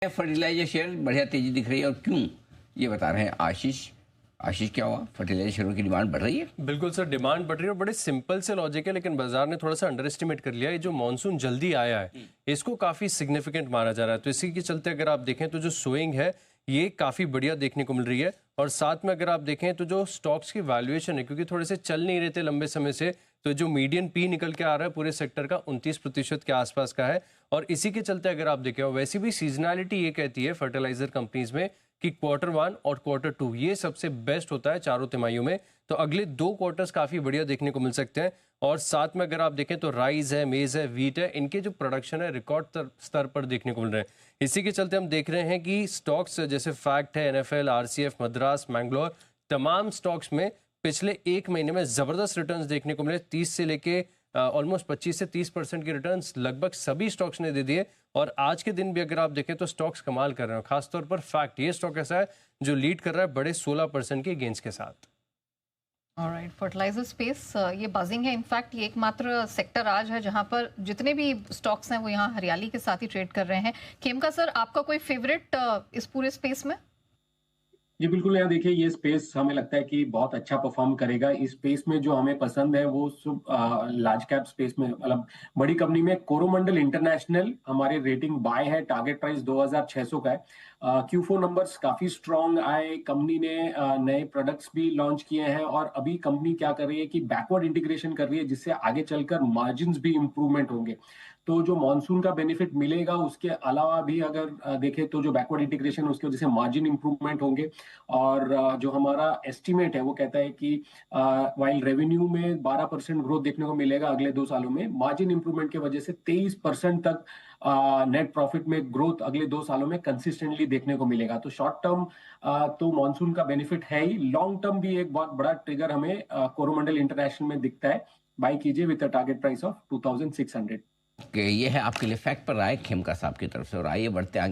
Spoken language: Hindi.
फर्टिलाइजर शेयर बढ़िया तेजी दिख रही है और क्यों, ये बता रहे हैं आशीष। आशीष, क्या हुआ? फर्टिलाइजर शेयरों की डिमांड बढ़ रही है? बिल्कुल सर, डिमांड बढ़ रही है और बड़े सिंपल से लॉजिक है, लेकिन बाजार ने थोड़ा सा अंडर एस्टिमेट कर लिया। ये जो मॉनसून जल्दी आया है इसको काफी सिग्निफिकेंट माना जा रहा है, तो इसी के चलते अगर आप देखें तो जो स्विंग है ये काफी बढ़िया देखने को मिल रही है। और साथ में अगर आप देखें तो जो स्टॉक्स की वैल्यूएशन है, क्योंकि थोड़े से चल नहीं रहे थे लंबे समय से, तो जो मीडियन पी निकल के आ रहा है पूरे सेक्टर का 29% के आसपास का है। और इसी के चलते अगर आप देखें, वैसे भी सीजनैलिटी ये कहती है फर्टिलाइजर कंपनीज में कि Q1 और Q2 ये सबसे बेस्ट होता है चारों तिमाहियों में, तो अगले 2 क्वार्टर्स काफी बढ़िया देखने को मिल सकते हैं। और साथ में अगर आप देखें तो राइस है, मेज है, व्हीट है, इनके जो प्रोडक्शन है रिकॉर्ड स्तर पर देखने को मिल रहे हैं। इसी के चलते हम देख रहे हैं कि स्टॉक्स जैसे फैक्ट है, NFL, RCF, मद्रास, मैंगलोर, तमाम स्टॉक्स में पिछले 1 महीने में जबरदस्त रिटर्न्स देखने को मिले। 30 से लेके ऑलमोस्ट 25 से 30% के रिटर्न्स लगभग सभी स्टॉक्स ने दे दिए। और आज के दिन भी अगर आप देखें तो स्टॉक्स कमाल कर रहे हैं, खासतौर पर फैक्ट ये स्टॉक ऐसा है जो लीड कर रहा है बड़े 16% के गेंस के साथ। ऑलराइट, फर्टिलाइजर स्पेस ये बजिंग है। इनफैक्ट ये एकमात्र सेक्टर आज है जहां पर जितने भी स्टॉक्स हैं वो यहाँ हरियाली के साथ ही ट्रेड कर रहे हैं। खेमका सर, आपका कोई फेवरेट इस पूरे स्पेस में? जी बिल्कुल, यहाँ देखिए ये स्पेस हमें लगता है कि बहुत अच्छा परफॉर्म करेगा। इस स्पेस में जो हमें पसंद है वो लार्ज कैप स्पेस में, मतलब बड़ी कंपनी में कोरोमंडल इंटरनेशनल हमारे रेटिंग बाय है, टारगेट प्राइस 2600 का है। Q4 नंबर्स काफी स्ट्रांग आए, कंपनी ने नए प्रोडक्ट्स भी लॉन्च किए हैं और अभी कंपनी क्या कर रही है कि बैकवर्ड इंटीग्रेशन कर रही है, जिससे आगे चलकर मार्जिन भी इंप्रूवमेंट होंगे। तो जो मॉनसून का बेनिफिट मिलेगा उसके अलावा भी अगर देखें तो जो बैकवर्ड इंटीग्रेशन उसकी वजह से मार्जिन इंप्रूवमेंट होंगे। और जो हमारा एस्टिमेट है वो कहता है कि वाइल रेवेन्यू में 12% ग्रोथ देखने को मिलेगा अगले 2 सालों में, मार्जिन इंप्रूवमेंट की वजह से 23% तक नेट प्रॉफिट में ग्रोथ अगले 2 सालों में कंसिस्टेंटली देखने को मिलेगा। तो शॉर्ट टर्म तो मॉनसून का बेनिफिट है ही, लॉन्ग टर्म भी एक बहुत बड़ा ट्रिगर हमें कोरोमंडल इंटरनेशनल में दिखता है। बाय कीजिए with a target price of 2600। कि ये है आपके लिए फैक्ट पर राय खेमका साहब की तरफ से। और आइए बढ़ते आगे।